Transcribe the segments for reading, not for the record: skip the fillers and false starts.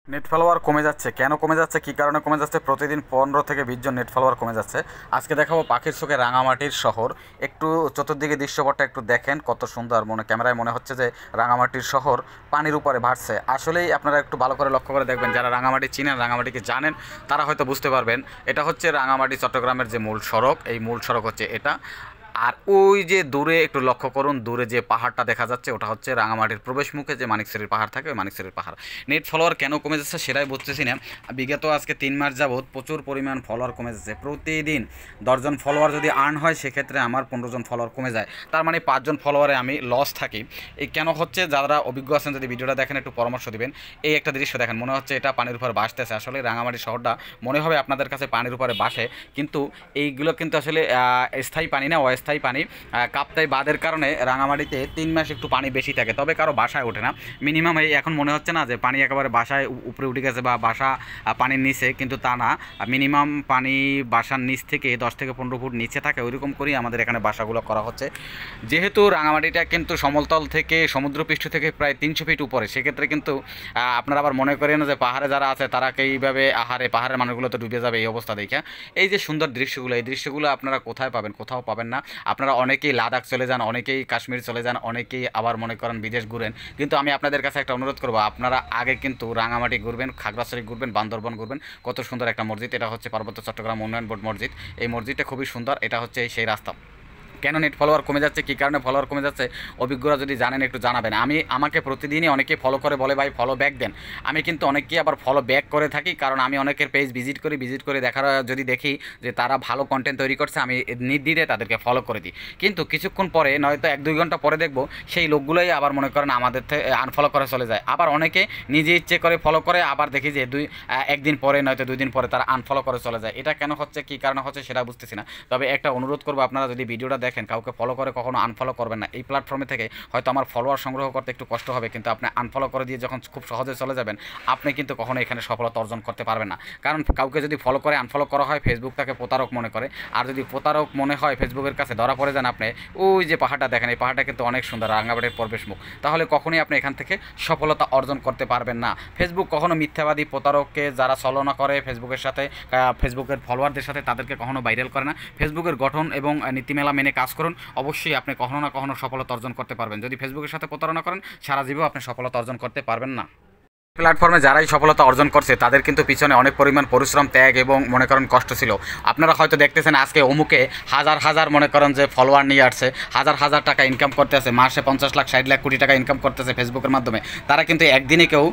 Net follower কমে যাচ্ছে, কেন কমে যাচ্ছে, কী কারণে কমে যাচ্ছে? প্রতিদিন 15 থেকে 20 জন নেট ফলোয়ার কমে যাচ্ছে। আজকে দেখাবো পাখির চোখে রাঙামাটির শহর। একটু চতুর্দিকে দৃশ্যপটটা একটু দেখেন, কত সুন্দর। ক্যামেরায় মনে হচ্ছে যে রাঙামাটির শহর পানির উপরে ভাসছে। আসলেই আপনারা একটু ভালো করে লক্ষ্য করে দেখবেন, যারা রাঙামাটি চিনেন, রাঙামাটিকে জানেন, তারা হয়তো বুঝতে পারবেন। এটা হচ্ছে রাঙামাটি চট্টগ্রামের যে মূল সড়ক, এই মূল সড়ক হচ্ছে এটা। আর ওই যে দূরে একটু লক্ষ্য করুন, দূরে যে পাহাড়টা দেখা যাচ্ছে, ওটা হচ্ছে রাঙামাটির প্রবেশ মুখে যে মানিকছড়ির পাহাড় থাকে, ওই মানিকছড়ির পাহাড়। নেট ফলোয়ার কেন কমে যাচ্ছে সেটাই বুঝতেছি না। বিগত আজকে 3 মাস যাবৎ প্রচুর পরিমাণ ফলোয়ার কমে যাচ্ছে। প্রতিদিন 10 জন ফলোয়ার যদি আর্ন হয়, সেক্ষেত্রে আমার 15 জন ফলোয়ার কমে যায়। তার মানে 5 জন ফলোয়ারে আমি লস থাকি। এই কেন হচ্ছে, যারা অভিজ্ঞ আছেন যদি ভিডিওটা দেখেন, একটু পরামর্শ দিবেন। এই একটা দৃশ্য দেখেন, মনে হচ্ছে এটা পানির উপর ভাসতেছে। আসলে রাঙামাটি শহরটা মনে হবে আপনাদের কাছে পানির উপরে ভাসে, কিন্তু এইগুলো কিন্তু আসলে স্থায়ী পানি না, অস্থায়ী পানি। কাপ্তাই বাঁধের কারণে রাঙামাটিতে 3 মাস একটু পানি বেশি থাকে, তবে কারো বাসায় ওঠে না। মিনিমাম এই এখন মনে হচ্ছে না যে পানি একেবারে বাসায় উপরে উঠে গেছে বা বাসা পানির নিচে, কিন্তু তা না। মিনিমাম পানি বাসার নিচ থেকে 10 থেকে 15 ফুট নিচে থাকে, ওইরকম করেই আমাদের এখানে বাসাগুলো করা হচ্ছে। যেহেতু রাঙামাটিটা কিন্তু সমতল থেকে, সমুদ্রপৃষ্ঠ থেকে প্রায় 300 ফিট উপরে, সেক্ষেত্রে কিন্তু আপনারা আবার মনে করেন যে পাহাড়ে যারা আছে তারা এইভাবে পাহাড়ের মানুষগুলো তো ডুবে যাবে এই অবস্থা দেখে। এই যে সুন্দর দৃশ্যগুলো, এই দৃশ্যগুলো আপনারা কোথায় পাবেন? কোথাও পাবেন না। আপনারা অনেকেই লাদাখ চলে যান, অনেকেই কাশ্মীর চলে যান, অনেকেই আবার মনে করেন বিদেশ ঘুরেন। কিন্তু আমি আপনাদের কাছে একটা অনুরোধ করবো, আপনারা আগে কিন্তু রাঙামাটি ঘুরবেন, খাগড়াছড়ি ঘুরবেন, বান্দরবন ঘুরবেন। কত সুন্দর একটা মসজিদ, এটা হচ্ছে পার্বত্য চট্টগ্রাম উন্নয়ন বোর্ড মসজিদ। এই মসজিদটা খুবই সুন্দর। এটা হচ্ছে সেই রাস্তা। কেন নেট ফলোয়ার কমে যাচ্ছে, কী কারণে ফলোয়ার কমে যাচ্ছে, অভিজ্ঞরা যদি জানেন একটু জানাবেন। আমাকে প্রতিদিনই অনেকে ফলো করে, বলে ভাই ফলো ব্যাক দেন। আমি কিন্তু অনেকেই আবার ফলো ব্যাক করে থাকি, কারণ আমি অনেকের পেজ ভিজিট করে দেখার যদি দেখি যে তারা ভালো কন্টেন্ট তৈরি করছে, আমি নির্দ্বিধায় তাদেরকে ফলো করে দিই। কিন্তু কিছুক্ষণ পরে, নয়তো 1-2 ঘন্টা পরে দেখবো সেই লোকগুলোই আবার মনে করেন আমাদের থেকে আনফলো করে চলে যায়। আবার অনেকে নিজে ইচ্ছে করে ফলো করে, আবার দেখি যে একদিন পরে নয়তো 2 দিন পরে তারা আনফলো করে চলে যায়। এটা কেন হচ্ছে, কী কারণে হচ্ছে সেটা বুঝতেছি না। তবে একটা অনুরোধ করবো, আপনারা যদি ভিডিওটা দেখেন, কাউকে ফলো করে কখনো আনফলো করবেন না। এই প্ল্যাটফর্মে থেকে হয়তো আমার ফলোয়ার সংগ্রহ করতে একটু কষ্ট হবে, কিন্তু আপনি আনফলো করে দিয়ে যখন খুব সহজে চলে যাবেন, আপনি কিন্তু কখনো এখানে সফলতা অর্জন করতে পারবেন না। কারণ কাউকে যদি ফলো করে আনফলো করা হয়, ফেসবুক তাকে প্রতারক মনে করে। আর যদি প্রতারক মনে হয়, ফেসবুকের কাছে ধরা পড়ে যান আপনি, ওই যে পাহাড়টা দেখেন, এই পাহাড়টা কিন্তু অনেক সুন্দর, রাঙামাটির প্রবেশ মুখ, তাহলে কখনোই আপনি এখান থেকে সফলতা অর্জন করতে পারবেন না। ফেসবুক কখনো মিথ্যাবাদী প্রতারককে যারা ছলনা করে ফেসবুকের সাথে, ফেসবুকের ফলোয়ারদের সাথে, তাদেরকে কখনো ভাইরাল করে না। ফেসবুকের গঠন এবং নীতিমেলা মেনে কাজ করুন, অবশ্যই আপনি কখনো না কখনো সফলতা অর্জন করতে পারবেন। যদি ফেসবুকের সাথে প্রতারণা করেন, সারা জীবন আপনি সফলতা অর্জন করতে পারবেন না। প্ল্যাটফর্মে যারাই সফলতা অর্জন করছে, তাদের কিন্তু পিছনে অনেক পরিমাণ পরিশ্রম, ত্যাগ এবং মনে করেন কষ্ট ছিল। আপনারা হয়তো দেখতেছেন আজকে অমুকে হাজার হাজার মনে করেন যে ফলোয়ার নিয়ে আসছে, হাজার হাজার টাকা ইনকাম করতেছে, মাসে 50 লাখ 60 লাখ কোটি টাকা ইনকাম করতেছে ফেসবুকের মাধ্যমে। তারা কিন্তু একদিনে কেউ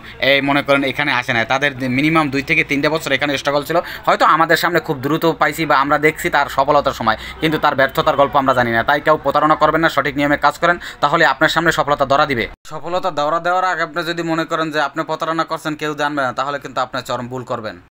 মনে করেন এখানে আসে না, তাদের মিনিমাম 2 থেকে 3 বছর এখানে স্ট্রাগল ছিল। হয়তো আমাদের সামনে খুব দ্রুত পাইছি বা আমরা দেখছি তার সফলতার সময়, কিন্তু তার ব্যর্থতার গল্প আমরা জানি না। তাই কেউ প্রতারণা করবেন না, সঠিক নিয়মে কাজ করেন, তাহলে আপনার সামনে সফলতা ধরা দিবে। সফলতা দেওয়ার আগে আপনি যদি মনে করেন যে আপনি প্রতারণা করছেন, কেউ জানবে না, তাহলে কিন্তু আপনি চরম ভুল করবেন।